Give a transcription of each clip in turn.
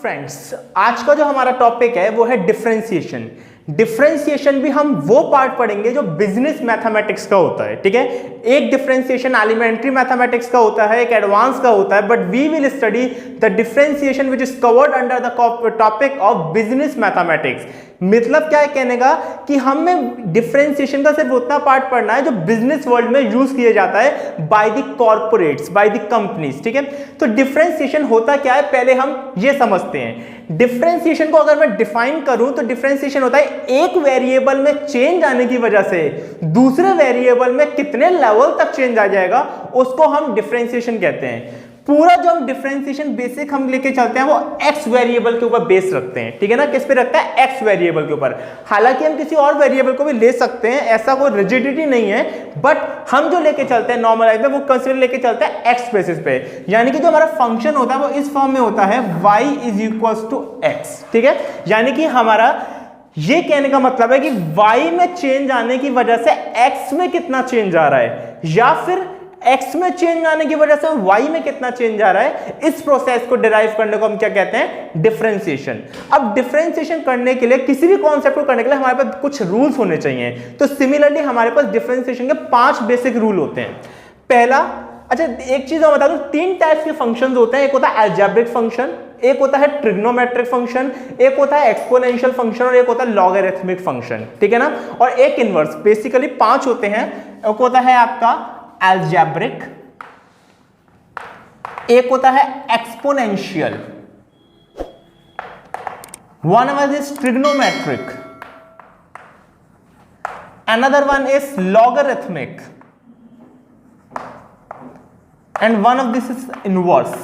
Friends, आज का जो हमारा टॉपिक है वो है डिफरेंशिएशन। डिफरेंशिएशन भी हम वो पार्ट पढ़ेंगे जो बिजनेस मैथमेटिक्स का होता है, ठीक है। एक डिफरेंशिएशन एलिमेंट्री मैथमेटिक्स का होता है, एक एडवांस का होता है, but we will study the differentiation which is covered under the topic of business mathematics. मतलब क्या है कहने का कि हमें डिफरेंशिएशन का सिर्फ उतना पार्ट पढ़ना है जो बिजनेस वर्ल्ड में यूज किया जाता है by the corporates, by the companies, ठीक है। तो डिफरेंशिएशन होता क्या है पहले हम ये समझते हैं। डिफरेंशिएशन को अगर मैं डिफाइन करूं तो डिफरेंशिएशन होता है एक वेरिएबल में चेंज आने की वजह से दूसरे वेरिएबल में कितने लेवल तक चेंज आ जाएगा उसको हम डिफरेंशिएशन कहते हैं। पूरा जो हम डिफरेंशिएशन बेसिक हम लेके चलते हैं वो एक्स वेरिएबल के ऊपर बेस रखते हैं, ठीक है ना। किस पे रखता है? एक्स वेरिएबल के ऊपर। हालांकि हम किसी और वेरिएबल को भी ले सकते हैं, ऐसा कोई रिजिडिटी नहीं है, बट हम जो लेके चलते हैं नॉर्मल लाइफ में वो कंसीडर लेके चलते हैं एक्स बेसिस पे। यानी कि जो हमारा फंक्शन होता है वो इस फॉर्म में होता है y is equals to x, ठीक है। यानी कि हमारा ये कहने का मतलब है कि y में चेंज आने की वजह से x में कितना चेंज आ रहा है, या फिर x में चेंज आने की वजह से y में कितना चेंज आ रहा है। इस प्रोसेस को डिराइव करने को हम क्या कहते हैं? डिफरेंशिएशन। अब डिफरेंशिएशन करने के लिए, किसी भी कॉन्सेप्ट को करने के लिए हमारे पास कुछ रूल्स होने चाहिए। तो सिमिलरली हमारे पास डिफरेंशिएशन के 5 बेसिक रूल होते हैं। पहला, अच्छा एक चीज मैं बता दूं, 3 टाइप्स के फंक्शंस होते हैं। एक होता है अलजेब्रिक फंक्शन, एक होता है ट्रिग्नोमेट्रिक फंक्शन, एक होता है एक्सपोनेंशियल फंक्शन और एक होता है लॉगरिथमिक फंक्शन, ठीक है ना। और एक इनवर्स। बेसिकली 5 होते हैं। एक होता है आपका अलजेब्रिक, एक होता है exponential, one of is trigonometric, another one is logarithmic and one of this is inverse.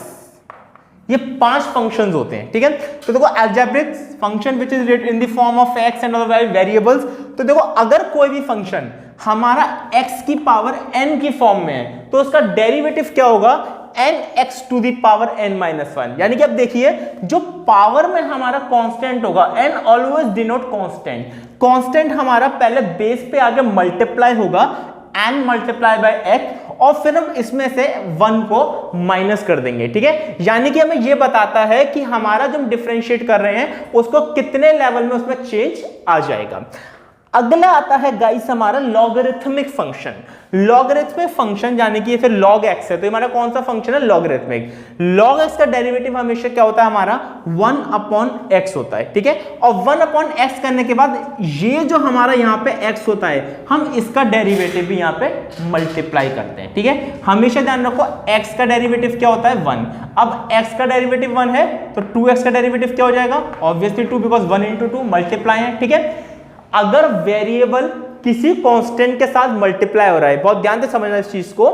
ये 5 फंक्शंस होते हैं, ठीक है। तो देखो algebraic function which is in the form of x and other variables. तो देखो अगर कोई भी फंक्शन हमारा x की पावर n की फॉर्म में है तो उसका डेरिवेटिव क्या होगा? nx to the power n-1। यानी कि अब देखिए जो पावर में हमारा कांस्टेंट होगा, n always denote constant. Constant हमारा पहले बेस पे आगे मल्टीप्लाई होगा n मल्टीप्लाई बाय x और फिर हम इसमें से 1 को माइनस कर देंगे, ठीक है। यानी कि हमें यह बताता है कि हमारा जो हम डिफरेंशिएट कर रहे हैं उसको कितने लेवल में उसमें चेंज आ जाएगा। अगला आता है गाइस हमारा लॉगरिथमिक फंक्शन। लॉगरिथमिक फंक्शन यानी कि ये फिर log x है, तो हमारा कौन सा फंक्शन है? लॉगरिथमिक। log x का डेरिवेटिव हमेशा क्या होता है? हमारा 1/x होता है, ठीक है। और 1/x करने के बाद ये जो हमारा यहाँ पे x होता है हम इसका डेरिवेटिव भी यहाँ पे मल्टीप्लाई करते हैं, ठीक है। हमेशा ध्यान रखो x का डेरिवेटिव क्या होता है? 1। अब x का डेरिवेटिव 1 है तो 2x का डेरिवेटिव क्या हो जाएगा? ऑब्वियसली 2, बिकॉज 1 into 2 मल्टीप्लाई है, ठीक है। अगर वेरिएबल किसी कांस्टेंट के साथ मल्टीप्लाई हो रहा है, बहुत ध्यान से समझना इस चीज को,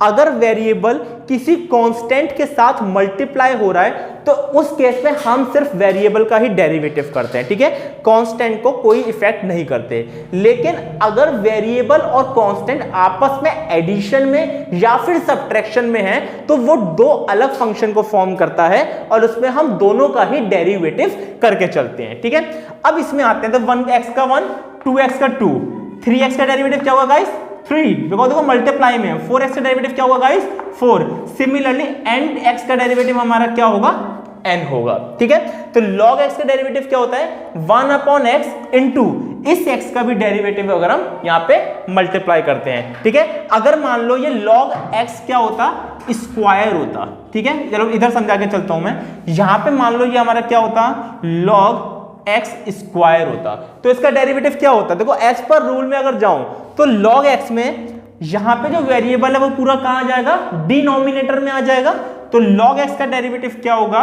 अगर वेरिएबल किसी कांस्टेंट के साथ मल्टीप्लाई हो रहा है तो उस केस में हम सिर्फ वेरिएबल का ही डेरिवेटिव करते हैं, ठीक है। कांस्टेंट को कोई इफेक्ट नहीं करते। लेकिन अगर वेरिएबल और कांस्टेंट आपस में एडिशन में या फिर सब्ट्रैक्शन में है तो वो 2 अलग फंक्शन को फॉर्म करता है और उसमें हम दोनों का ही डेरिवेटिव करके चलते हैं, ठीक है। अब इसमें आते हैं तो 1x का 1, 2x का 2, 3x का डेरिवेटिव क्या होगा गाइस? 3, बिकॉज देखो मल्टीप्लाई में है। 4x का डेरिवेटिव क्या होगा गाइस? 4। सिमिलरली एंड x का डेरिवेटिव हमारा क्या होगा? n होगा, ठीक है। तो log x का डेरिवेटिव क्या होता है? 1/x इनटू इस x का भी डेरिवेटिव अगर हम यहाँ पे मल्टीप्लाई करते हैं, ठीक है। अगर मान लो ये log x क्या होता? स्क्वायर होता, ठीक है। चलो इधर समझा के चलता हूं मैं। यहां पे मान लो ये हमारा क्या होता? log x स्क्वायर होता, तो इसका डेरिवेटिव क्या होता? देखो एज पर रूल में अगर जाऊं तो log x में यहां पे जो वेरिएबल है वो पूरा कहां आ जाएगा? डिनोमिनेटर में आ जाएगा। तो log x का डेरिवेटिव क्या होगा?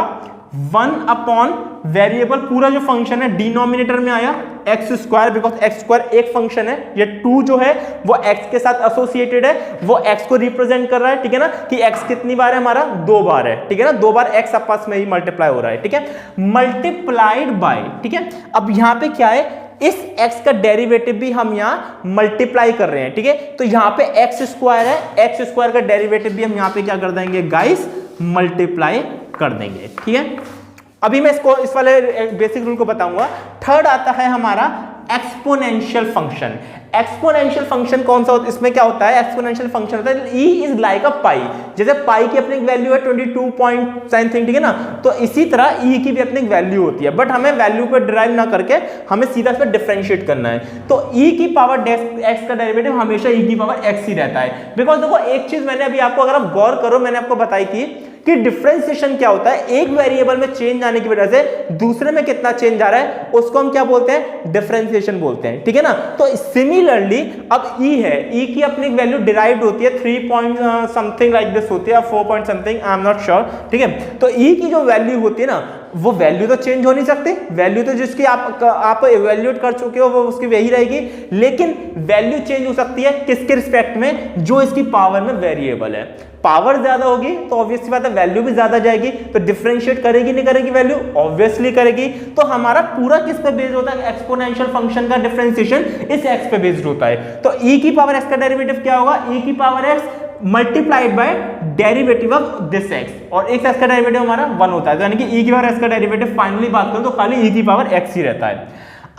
1 वेरिएबल पूरा जो फंक्शन है डिनोमिनेटर में आया x square, because x square एक फंक्शन है। ये 2 जो है वो x के साथ एसोसिएटेड है, वो x को रिप्रेजेंट कर रहा है, ठीक है ना। कि x कितनी बार है? हमारा 2 बार है, ठीक है ना। 2 बार x आपस में ही मल्टीप्लाई हो रहा है, ठीक है। मल्टीप्लाइड बाय, ठीक है। अब यहाँ पे क्या है? इस x का डेरिवेटिव भी हम यहाँ मल्टीप्लाई कर रहे हैं, ठीक है। तो यहाँ पे एक्स स्क्वायर है, एक्स स्क्वायर का डेरिवेटिव भी हम यहाँ पे क्या कर देंगे गाइस? मल्टीप्लाई कर देंगे, ठीक है। अभी मैं इसको इस वाले बेसिक रूल को बताऊंगा। थर्ड आता है हमारा एक्सपोनेंशियल फंक्शन। एक्सपोनेंशियल फंक्शन कौन सा होता है, इसमें क्या होता है, एक्सपोनेंशियल फंक्शन होता है e इज लाइक अ पाई, जैसे पाई की अपनी वैल्यू है 22 पॉइंट समथिंग, ठीक है ना, तो इसी तरह e की भी अपनी वैल्यू होती है, बट हमें वैल्यू को डिराइव ना करके हमें सीधा इस पर डिफरेंशिएट करना है। तो e की पावर x का डेरिवेटिव हमेशा e की पावर x ही रहता है, बिकॉज देखो एक चीज मैंने अभी आपको, अगर आप गौर करो, मैंने आपको बताई थी कि डिफरेंशिएशन क्या होता है, एक वेरिएबल में चेंज आने की वजह से दूसरे में कितना चेंज आ रहा है उसको हम क्या बोलते हैं, डिफरेंशिएशन बोलते हैं, ठीक है ना। तो सिमिलरली अब e है, e की अपनी वैल्यू डिराइव्ड होती है 3 पॉइंट समथिंग लाइक दिस होती है, 4 point something, I am not sure, ठीक है। तो e की जो वैल्यू होती है ना, वो वैल्यू तो चेंज हो नहीं सकती, वैल्यू तो जिसकी आप इवैल्यूएट कर चुके हो वो उसकी वही रहेगी, लेकिन वैल्यू चेंज हो सकती है किसके रिस्पेक्ट में, जो इसकी पावर में वेरिएबल है। पावर ज्यादा होगी तो ऑब्वियसली बात है वैल्यू भी ज्यादा जाएगी, तो डिफरेंशिएट करेगी नहीं करेगी वैल्यू, ऑब्वियसली करेगी। तो हमारा पूरा किस पे बेस्ड होता है, एक्सपोनेंशियल फंक्शन का डिफरेंशिएशन इस x पे बेस्ड होता है। तो e की पावर x का डेरिवेटिव क्या होगा, e की power x multiplied by derivative of this x, और x का डेरिवेटिव हमारा 1 होता है, तो यानी कि e की पावर x का डेरिवेटिव फाइनली बात करूं तो खाली e की पावर x ही रहता है।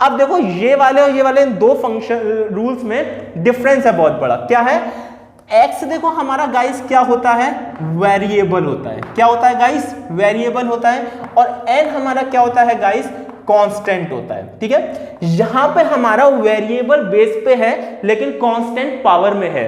अब देखो ये वाले और ये वाले इन दो फंक्शन रूल्स में डिफरेंस है बहुत बड़ा, क्या है, x देखो हमारा गाइस क्या होता है, वेरिएबल होता है, क्या होता है गाइस, वेरिएबल होता है, और n हमारा क्या होता है गाइस, कांस्टेंट होता है, ठीक है। यहां पे हमारा वेरिएबल बेस पे है लेकिन कांस्टेंट पावर में है,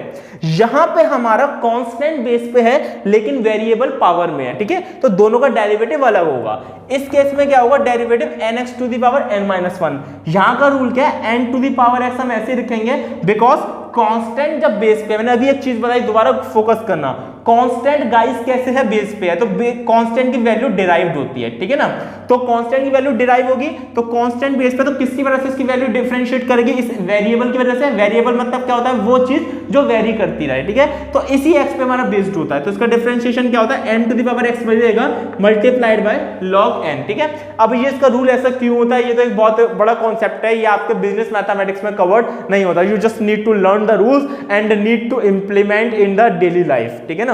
यहां पे हमारा कांस्टेंट बेस पे है लेकिन वेरिएबल पावर में है, ठीक है। तो दोनों का डेरिवेटिव अलग होगा। इस केस में क्या होगा, derivative nx to the power n-1। यहां का रूल क्या है, n to the power x हम ऐसे लिखेंगे बिकॉज कांस्टेंट जब बेस पे, मैंने अभी एक चीज बताई, दोबारा फोकस करना, कांस्टेंट गाइस कैसे है, बेस पे है, तो कांस्टेंट की वैल्यू डिराइव्ड होती है, ठीक है ना। तो कांस्टेंट की वैल्यू डिराइव होगी तो कांस्टेंट बेस पे, तो किसकी वजह से इसकी वैल्यू डिफरेंशिएट करेगी, इस वेरिएबल की वजह से। वेरिएबल मतलब क्या होता है, वो चीज जो वेरी करती रहे, ठीक है। तो इसी x पे हमारा बेस्ड होता है, तो इसका डिफरेंशिएशन क्या होता है, n to the power x बनेगा मल्टीप्लाइड बाय log n, ठीक है। अब ये इसका रूल ऐसा क्यों होता है, ये तो एक बहुत बड़ा कॉन्सेप्ट है, ये आपके बिजनेस मैथमेटिक्स में कवर्ड नहीं होता, you just need to learn the rules and need to implement in the daily life, ठीक है ना।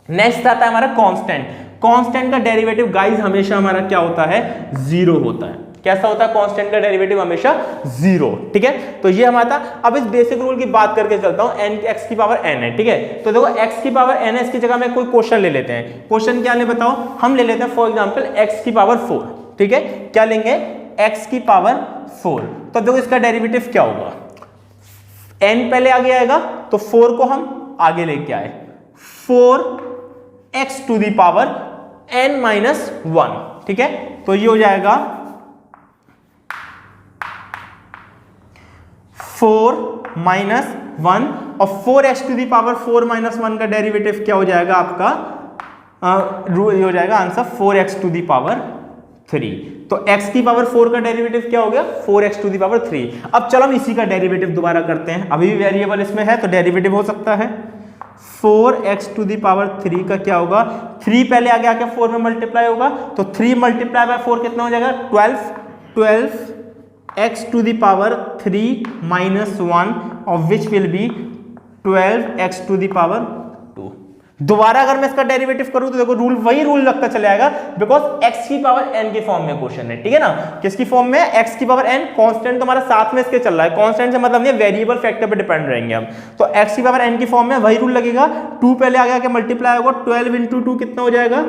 नेक्स्ट आता है हमारा कांस्टेंट। कांस्टेंट का डेरिवेटिव गाइस हमेशा हमारा क्या होता है, जीरो होता है। कैसा होता है, कांस्टेंट का डेरिवेटिव हमेशा जीरो, ठीक है। तो ये हमारा था। अब इस बेसिक रूल की बात करके चलता हूं, n x की पावर n है, ठीक है। तो देखो x की पावर n है, इसकी जगह में कोई क्वेश्चन ले लेते हैं। क्वेश्चन क्या ले बताओ, हम ले लेते हैं फॉर एग्जांपल x की पावर 4, ठीक है। क्या लेंगे, x की पावर 4। तो देखो इसका डेरिवेटिव क्या होगा, n पहले आगे आएगा तो 4 को हम आगे लेके आए, 4x to the power n-1, ठीक है। तो ये हो जाएगा 4 - 1, और 4x टू दी पावर 4 - 1 का डेरिवेटिव क्या हो जाएगा आपका, ये हो जाएगा answer 4x to the power 3। तो x की पावर 4 का डेरिवेटिव क्या हो गया, 4x टू दी पावर 3। अब चलो हम इसी का डेरिवेटिव दोबारा करते हैं, अभी भी वेरिएबल इसमें है तो डेरिवेटिव हो सकता है 4x टू दी पावर 3 का क्या होगा, 3 पहले आगे आके 4 में मल्टीप्लाई होगा, तो 3 मल्टीप्लाई बाय 4 कितना हो जाएगा, 12x to the power 3 - 1 of which will be 12x to the power 2। दोबारा अगर मैं इसका डेरिवेटिव करूं तो देखो रूल वही रूल लगता चला जाएगा, बिकॉज x की पावर n के फॉर्म में क्वेश्चन है, ठीक है ना। किसकी फॉर्म में, x की पावर n, कांस्टेंट तो हमारा साथ में इसके चल रहा है, कांस्टेंट से मतलब नहीं वेरिएबल फैक्टर पे डिपेंड रहेंगे हम, तो x की पावर n की फॉर्म में वही रूल लगेगा, 2 पहले आगे आके मल्टीप्लाई होगा, 12 × 2 कितना हो जाएगा,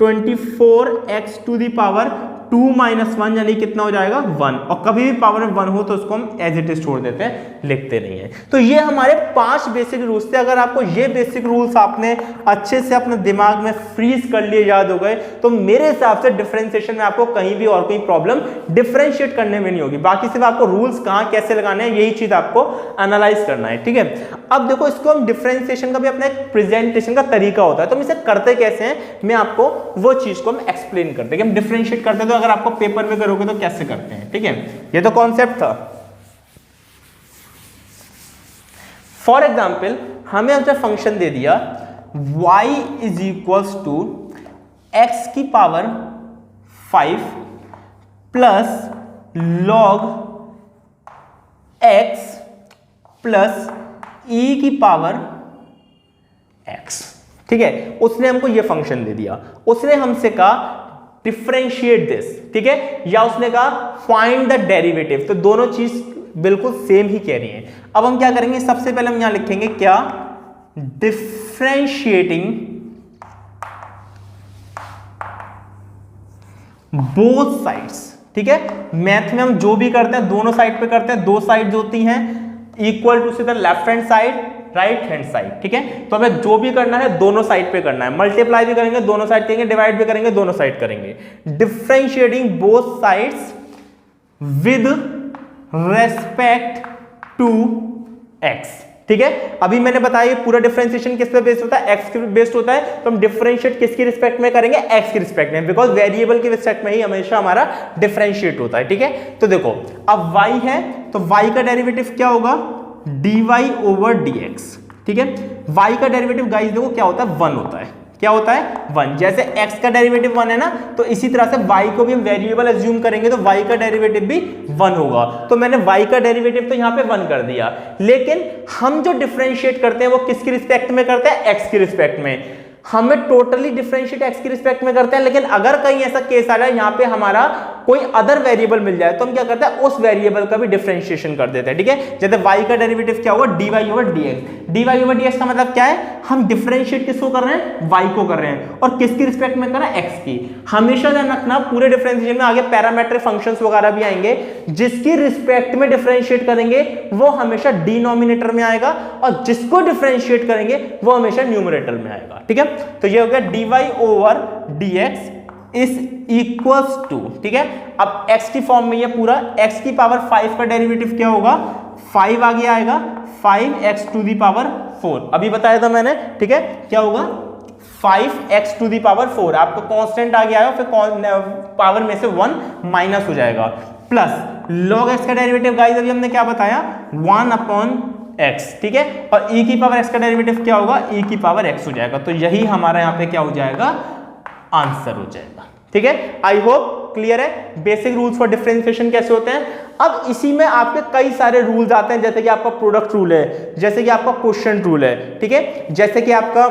24x टू दी पावर 2 - 1 यानी कितना हो जाएगा 1, और कभी भी पावर में 1 हो तो उसको हम एज इट इज छोड़ देते हैं, लिखते नहीं है। तो ये हमारे 5 बेसिक रूल्स थे। अगर आपको ये बेसिक रूल्स आपने अच्छे से अपने दिमाग में फ्रीज कर लिए, याद हो गए, तो मेरे हिसाब से डिफरेंशिएशन में आपको कहीं भी और कोई प्रॉब्लम डिफरेंशिएट करने में नहीं होगी। बाकी सिर्फ आपको रूल्स कहाँ कैसे लगाने हैं यही चीज आपको एनालाइज करना है, ठीक है। अब देखो इसको हम डिफरेंशिएशन का भी अपना एक प्रेजेंटेशन का तरीका होता है, तो हम इसे करते कैसे हैं, मैं आपको वो चीज को हम एक्सप्लेन करते हैं कि हम डिफरेंशिएट करते हैं, तो अगर आपको पेपर में करोगे तो कैसे करते हैं, ठीक है। ये तो कॉन्सेप्ट था। फॉर एग्जाम्पल हमें अब फंक्शन दे दिया y = x की power 5 plus log x plus e की पावर x, ठीक है। उसने हमको ये फंक्शन दे दिया, उसने हमसे कहा डिफरेंशिएट दिस, ठीक है, या उसने कहा फाइंड द डेरिवेटिव, तो दोनों चीज बिल्कुल सेम ही कह रही है। अब हम क्या करेंगे, सबसे पहले हम यहां लिखेंगे क्या, डिफरेंशिएटिंग बोथ साइड्स, ठीक है। मैथ में हम जो भी करते हैं दोनों साइड पे करते हैं, दो साइड होती हैं इक्वल टू सीधा left hand side right hand side, ठीक है। तो हमें जो भी करना है दोनों साइड पे करना है, मल्टीप्लाई भी करेंगे दोनों साइड करेंगे, डिवाइड भी करेंगे दोनों साइड करेंगे। Differentiating both sides with respect to x, ठीक है। अभी मैंने बताया पूरा डिफरेंशिएशन किस पे बेस्ड होता है, एक्स पे बेस्ड होता है, तो हम डिफरेंशिएट किसकी रिस्पेक्ट में करेंगे, एक्स की रिस्पेक्ट में, बिकॉज वेरिएबल की रिस्पेक्ट में ही हमेशा हमारा डिफरेंशिएट होता है, ठीक है। तो देखो अब y है तो y का डेरिवेटिव क्या होगा, dy ओवर dx, ठीक है। y का डेरिवेटिव गाइस देखो क्या होता है, 1 होता है, क्या होता है 1। जैसे x का डेरिवेटिव 1 है ना, तो इसी तरह से y को भी हम वेरिएबल अज्यूम करेंगे तो y का डेरिवेटिव भी 1 होगा। तो मैंने y का डेरिवेटिव तो यहां पे 1 कर दिया, लेकिन हम जो डिफरेंशिएट करते हैं वो किसकी रिस्पेक्ट में करते हैं, x की रिस्पेक्ट में। हमें टोटली डिफरेंशिएट एक्स की रिस्पेक्ट में करते हैं, लेकिन अगर कहीं ऐसा केस आ जाए यहाँ पे हमारा कोई अदर वेरिएबल मिल जाए तो हम क्या करते हैं, उस वेरिएबल का भी डिफरेंशिएशन कर देते हैं, ठीक है। जैसे y का डेरिवेटिव क्या होगा, dy over dx। dy over dx का मतलब क्या है, हम डिफरेंशिएट किसको कर रहे हैं, y को कर रहे हैं, और किसकी रिस्पेक्ट में कर रहे हैं, x की। हमेशा ध्यान रखना पूरे डिफरेंशिएशन में आगे पैरामीट्रिक फंक्शंस वगैरह भी आएंगे, जिसकी रिस्पेक्ट में डिफरेंशिएट करेंगे वो हमेशा डिनोमिनेटर में आएगा, और जिसको डिफरेंशिएट करेंगे वो हमेशा न्यूमरेटर में आएगा, ठीक है। तो ये हो गया dy over dx is equals to, ठीक है। अब x की फॉर्म में ये पूरा x की पावर 5 का डेरिवेटिव क्या होगा, 5 आगे आएगा, 5x टू दी पावर 4, अभी बताया था मैंने, ठीक है। क्या होगा 5x टू दी पावर 4, आपको कांस्टेंट आ गया है, फिर पावर में से 1 माइनस हो जाएगा, प्लस log x का डेरिवेटिव गाइस अभी हमने क्या बताया, 1 अपॉन x, ठीक है। और e की पावर x का डेरिवेटिव क्या होगा, e की पावर x हो जाएगा। तो यही हमारा यहाँ पे क्या हो जाएगा, आंसर हो जाएगा, ठीक है। आई होप क्लियर है बेसिक रूल्स फॉर डिफरेंशिएशन कैसे होते हैं। अब इसी में आपके कई सारे रूल्स आते हैं, जैसे कि आपका प्रोडक्ट रूल है, जैसे कि आपका क्वोशिएंट रूल है, ठीक है, जैसे कि आपका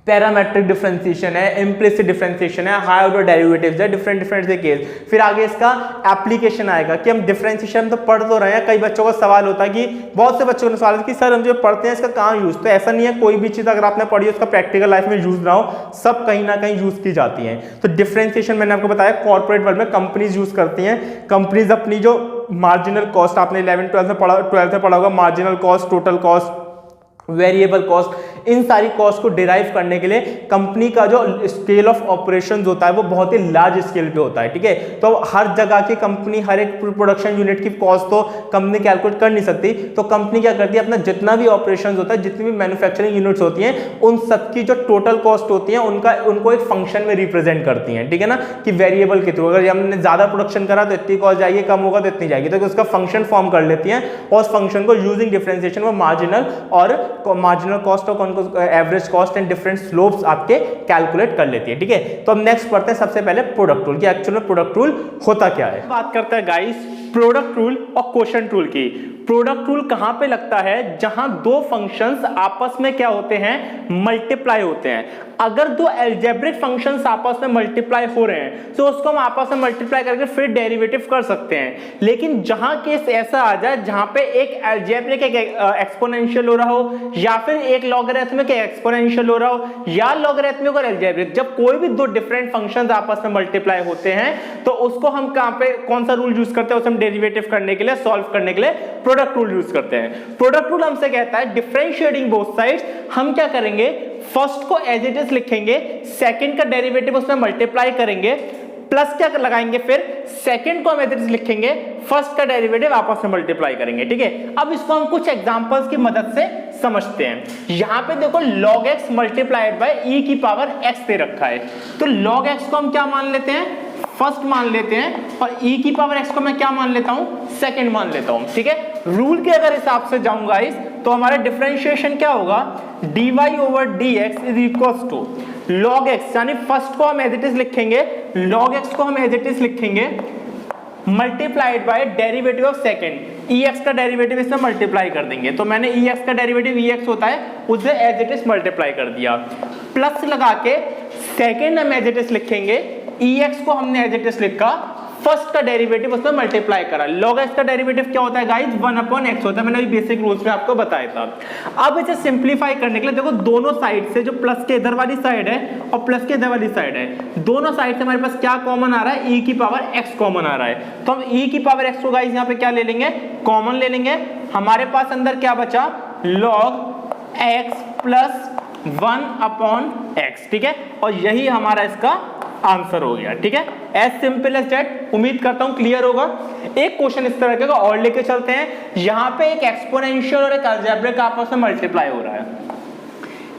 पैरामेट्रिक डिफरेंशिएशन है, इम्प्लिसिट डिफरेंशिएशन है, हाई ऑर्डर डेरिवेटिव्स है, डिफरेंट से केस। फिर आगे इसका एप्लीकेशन आएगा कि हम डिफरेंशिएशन तो पढ़ तो रहे हैं, कई बच्चों का सवाल होता है कि बहुत से बच्चों का सवाल है कि सर हम जो पढ़ते हैं इसका कहाँ यूज, तो ऐसा नहीं है, कोई भी चीज़ अगर आपने पढ़ी उसका प्रैक्टिकल लाइफ में यूज ना हो, सब कहीं ना कहीं यूज की जाती है। तो डिफरेंशिएशन मैंने आपको बताया कॉर्पोरेट वर्ल्ड में कंपनीज यूज करती हैं, कंपनीज अपनी जो मार्जिनल कॉस्ट, आपने 11th 12th में पढ़ा होगा, marginal cost, total cost, variable cost, इन सारी कॉस्ट को डिराइव करने के लिए कंपनी का जो स्केल ऑफ ऑपरेशंस होता है वो बहुत ही लार्ज स्केल पे होता है, ठीक है। तो हर जगह की कंपनी हर एक प्रोडक्शन यूनिट की कॉस्ट तो कंपनी कैलकुलेट कर नहीं सकती, तो कंपनी क्या करती है, अपना जितना भी ऑपरेशंस होता है, जितनी भी मैन्युफैक्चरिंग यूनिट्स होती हैं, उन सबकी जो टोटल कॉस्ट होती है उनको एक फंक्शन में रिप्रेजेंट करती हैं, ठीक है ना, कि वेरिएबल के थ्रू अगर हमने ज्यादा प्रोडक्शन करा तो इतनी कॉस्ट जाएगी, कम होगा तो इतनी जाएगी, तो उसका फंक्शन फॉर्म कर लेती हैं, और उस फंक्शन को यूजिंग डिफरेंशिएशन वो मार्जिनल कॉस्ट और average cost and different slopes आपके कैलकुलेट कर लेती है, ठीक है। तो अब नेक्स्ट पढ़ते हैं सबसे पहले प्रोडक्ट रूल, कि एक्चुअल में प्रोडक्ट रूल होता क्या है। बात करते हैं गाइस प्रोडक्ट रूल और क्वोशिएंट रूल की। प्रोडक्ट रूल कहां पे लगता है, जहां दो फंक्शंस आपस में क्या होते हैं, मल्टीप्लाई होते हैं। अगर दो अलजेब्रिक फंक्शंस आपस में मल्टीप्लाई हो रहे हैं तो उसको हम आपस में मल्टीप्लाई करके फिर डेरिवेटिव कर सकते हैं। लेकिन जहां केस ऐसा आ जाए जहां पे एक अलजेब्रिक एक एक्सपोनेंशियल हो रहा हो, या फिर एक लॉगरिथमिक एक्सपोनेंशियल हो रहा हो, या लॉगरिथमिक और अलजेब्रिक, जब कोई भी दो डिफरेंट फंक्शंस आपस में मल्टीप्लाई होते हैं तो उसको हम कहां पे कौन सा रूल यूज करते हैं, उसे हम डेरिवेटिव करने के लिए, सॉल्व करने के लिए प्रोडक्ट रूल यूज करते हैं। प्रोडक्ट रूल हमसे कहता है डिफरेंशिएटिंग बोथ साइड्स, हम क्या करेंगे, फर्स्ट को एज इट इज लिखेंगे, सेकंड का डेरिवेटिव उसमें मल्टीप्लाई करेंगे, प्लस क्या लगाएंगे, फिर सेकंड को हम एज इट इज लिखेंगे, फर्स्ट का डेरिवेटिव आपस में मल्टीप्लाई करेंगे, ठीक है। अब इसको हम कुछ एग्जांपल्स की मदद से समझते हैं। यहां पे देखो log x multiplied by e की पावर x दे रखा है, तो log x को हम क्या मान लेते हैं, फर्स्ट मान लेते हैं, और e की पावर x को मैं क्या मान लेता हूं, सेकंड मान लेता हूं, ठीक है। रूल के अगर हिसाब से जाऊंगा गाइस तो हमारा डिफरेंशिएशन क्या होगा, dy over dx is equals to log x, यानी फर्स्ट को हम एज इट इज लिखेंगे, log x को हम एज इट इज लिखेंगे multiplied by derivative of second, ex का डेरिवेटिव इसमें मल्टीप्लाई कर देंगे, तो मैंने ex का डेरिवेटिव ex होता है उसे एज इट इज मल्टीप्लाई कर दिया, प्लस लगा के सेकंड हम एज इट इज लिखेंगे, ex को हमने एज इट इज लिखा, फर्स्ट का डेरिवेटिव उसमें मल्टीप्लाई करा। log x का डेरिवेटिव क्या होता है गाइस, 1/x होता है, मैंने अभी बेसिक रूल्स में आपको बताया था। अब इसे सिंप्लीफाई करने के लिए देखो दोनों साइड से, जो प्लस के इधर वाली साइड है और प्लस के इधर वाली साइड है, दोनों साइड से हमारे पास क्या कॉमन आ रहा है, e की पावर x कॉमन आ रहा है। तो हम e की पावर x को गाइस यहाँ पे क्या ले लेंगे, कॉमन ले लेंगे। हमारे पास अंदर क्या बचा, log x प्लस 1/x, ठीक है, और यही हमारा इसका आंसर हो गया। ठीक है, एज सिंपल एज दैट। उम्मीद करता हूं क्लियर होगा। एक क्वेश्चन इस तरह का और लेके चलते हैं। यहां पे एक एक्सपोनेंशियल और एक अलजेब्रिक आपस में मल्टीप्लाई हो रहा है।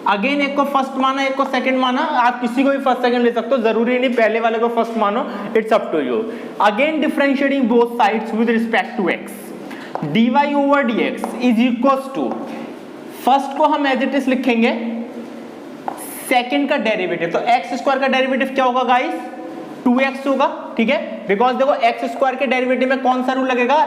अगेन एक को फर्स्ट माना, एक को सेकंड माना, आप किसी को भी फर्स्ट सेकंड ले सकते हो, जरूरी नहीं पहले वाले को फर्स्ट मानो, it's up to you. Again differentiating both sides with respect to x, dy over dx is equals to, first को हम एज इट इज लिखेंगे, सेकंड का डेरिवेटिव, तो एक्स स्क्वायर का डेरिवेटिव क्या होगा गाइस, 2x होगा। ठीक है, बिकॉज देखो एक्स स्क्वायर के डेरिवेटिव में कौन सा रूल लगेगा,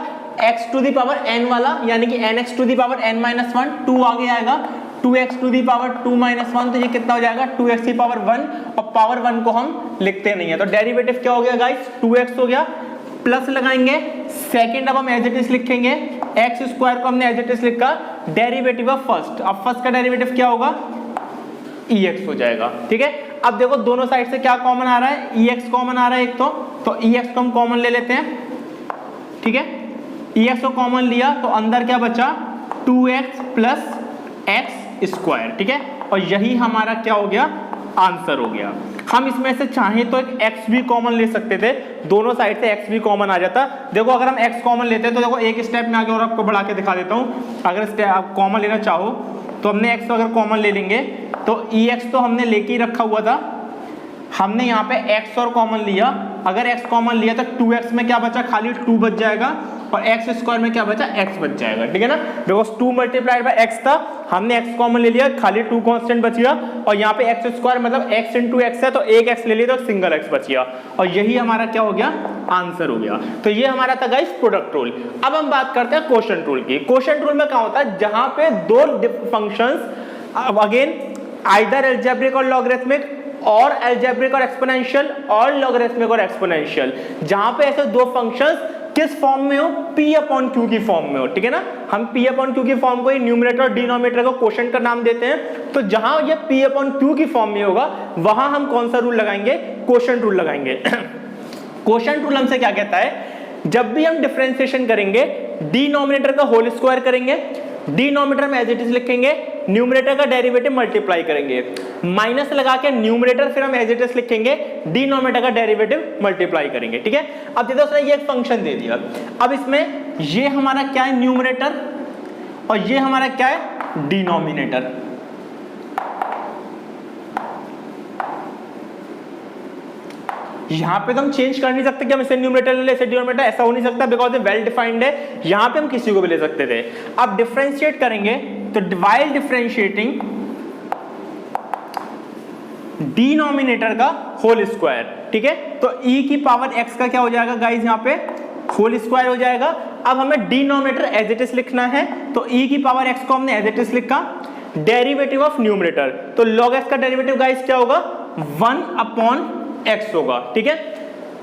x to the power n वाला, यानी कि nx to the power n-1, 2 आगे आएगा, 2x टू दी पावर 2-1, तो ये कितना हो जाएगा 2x की पावर 1, और पावर 1 को हम लिखते नहीं है, तो डेरिवेटिव क्या हो गया गाइस, 2x हो गया। प्लस लगाएंगे, सेकंड अब हम एज इट इज लिखेंगे, एक्स स्क्वायर को हमने एज इट इज लिखा, डेरिवेटिव ऑफ फर्स्ट, अब फर्स्ट का डेरिवेटिव क्या होगा, ex हो जाएगा। ठीक है, अब देखो दोनों साइड से क्या कॉमन आ रहा है, ex कॉमन आ रहा है एक तो ex को हम कॉमन ले लेते हैं। ठीक है, ex को कॉमन लिया तो अंदर क्या बचा, 2x प्लस एक्स स्क्वायर। ठीक है, और यही हमारा क्या हो गया, आंसर हो गया। हम इसमें से चाहें तो एक x भी कॉमन ले सकते थे, दोनों साइड से x भी कॉमन आ जाता। देखो अगर हम x कॉमन लेते हैं तो देखो एक स्टेप में आगे और आपको बढ़ा के दिखा देता हूं। अगर आप कॉमन लेना चाहो तो हमने x अगर कॉमन ले लेंगे तो ex तो हमने लेके ही रखा हुआ था, हमने यहाँ पे x और कॉमन लिया, अगर x कॉमन लिया तो 2x में क्या बचा, खाली 2 बच जाएगा, और एक्स स्क्वायर में क्या बचा, x बच जाएगा। ठीक है ना, बिकॉज 2 मल्टीप्लाइड बाय x था, हमने x कॉमन ले लिया, खाली 2 कांस्टेंट बच गया, और यहाँ पे x स्क्वायर मतलब x इंटू x है, तो एक x ले लिया तो सिंगल x बच गया, और यही हमारा क्या हो गया, आंसर हो गया। तो ये हमारा था गाइस प्रोडक्ट रूल। अब हम बात करते हैं क्वोशंट रूल की। क्वोशंट रूल में क्या होता है, जहां पे दो फंक्शंस, अगेन आइदर अलजेब्रिक और लॉगरिथमिक, और अलजेब्रिक और एक्सपोनेंशियल, और लॉगरिथमिक और एक्सपोनेंशियल, जहां पे ऐसे दो फंक्शंस किस फॉर्म में हो, p अपॉन q की फॉर्म में हो। ठीक है ना, हम p अपॉन q की फॉर्म को ही न्यूमरेटर और डिनोमिनेटर को क्वोशंट का नाम देते हैं। तो जहां ये p अपॉन q की फॉर्म में होगा वहां हम कौन सा रूल लगाएंगे, क्वोशंट रूल लगाएंगे। क्वोशंट रूल हमसे क्या कहता है, जब भी हम डिफरेंशिएशन करेंगे डिनोमिनेटर का होल स्क्वायर करेंगे, डिनोमिनेटर में एज इट इज लिखेंगे, न्यूमरेटर का डेरिवेटिव मल्टीप्लाई करेंगे, माइनस लगा के न्यूमरेटर फिर हम एज इट इज लिखेंगे, डिनोमिनेटर का डेरिवेटिव मल्टीप्लाई करेंगे। ठीक है, अब देखो उसने ये एक फंक्शन दे दिया, अब इसमें ये हमारा क्या है, न्यूमरेटर, और ये हमारा क्या है, डिनोमिनेटर। यहां पे तो हम चेंज कर नहीं सकते कि हम इसे न्यूमरेटर ले, इसे डिनोमिनेटर, ऐसा हो नहीं सकता, बिकॉज ये वेल डिफाइंड है। यहां पे हम किसी को भी ले सकते थे। अब डिफरेंशिएट करेंगे तो वाइल डिफरेंशिएटिंग डिनोमिनेटर का होल स्क्वायर, ठीक है, तो e की पावर x का क्या हो जाएगा गाइस, यहां पे होल स्क्वायर हो जाएगा। अब हमें डिनोमिनेटर एज इट इज लिखना है, तो e की पावर x को हमने एज इट इज लिखा, डेरिवेटिव ऑफ न्यूमरेटर, तो log x का डेरिवेटिव गाइस क्या होगा, 1/x होगा। ठीक है,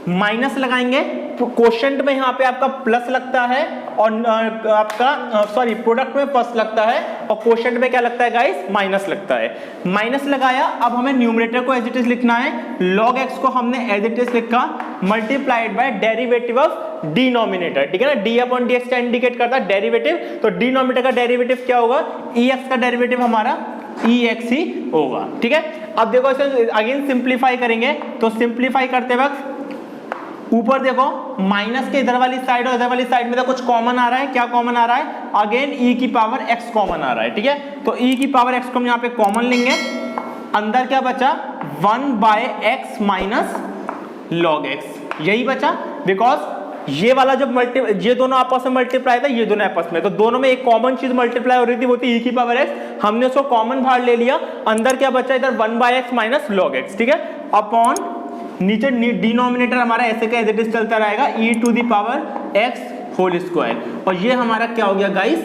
माइनस लगाएंगे, क्वोशंट में यहाँ पे आपका प्लस लगता है, और आपका सॉरी प्रोडक्ट में प्लस लगता है, और क्वोशंट में क्या लगता है गाइस, माइनस लगता है। माइनस लगाया, अब हमें न्यूमरेटर को एज इट इज लिखना है, log x को हमने एज इट इज लिखा, multiplied by derivative of denominator. ठीक है ना, d अपॉन dx का इंडिकेट करता है डेरिवेटिव, तो डिनोमिनेटर का डेरिवेटिव क्या होगा, ex का डेरिवेटिव हमारा ex ही होगा। ठीक है, अब देखो इसे अगेन सिंप्लीफाई करेंगे, तो सिंप्लीफाई करते वक्त ऊपर देखो माइनस के इधर वाली साइड और इधर वाली साइड में तो कुछ कॉमन आ रहा है, क्या कॉमन आ रहा है, अगेन e की पावर x कॉमन आ रहा है। ठीक है, तो e की पावर x को हम यहाँ पे कॉमन लेंगे, अंदर क्या बचा, 1/x माइनस log x, यही बचा, बिकॉज ये वाला जब ये दोनों आपस में मल्टीप्लाई था, ये दोनों आपस में, तो दोनों में एक कॉमन चीज मल्टीप्लाई हो रही थी, वो थी e की पावर x, हमने उसको कॉमन बाहर ले लिया, अंदर क्या बचा, इधर 1/x माइनस log x। ठीक है, अपॉन नीचे डिनोमिनेटर हमारा ऐसे का एज इट इज चलता रहेगा, e to the power x whole square, और ये हमारा क्या हो गया गाइस,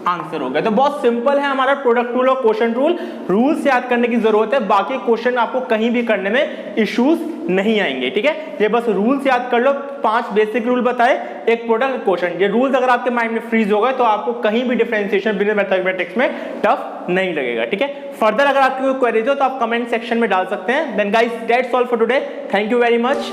आंसर हो गया। तो बहुत सिंपल है हमारा प्रोडक्ट रूल और क्वेश्चन रूल, रूल्स याद करने की जरूरत है, बाकी क्वेश्चन आपको कहीं भी करने में इश्यूज नहीं आएंगे, ठीक है। ये बस रूल्स याद कर लो, 5 बेसिक रूल बताए, एक प्रोडक्ट क्वेश्चन, ये रूल्स अगर आपके माइंड में फ्रीज हो गए तो आपको कहीं भी डिफरेंशिएशन बिना मैथमेटिक्स में टफ नहीं लगेगा, ठीक है। फर्दर अगर आपकी कोई क्वेरीज हो तो आप कमेंट सेक्शन में डाल सकते हैं। Then guys that's all for today, thank you very much.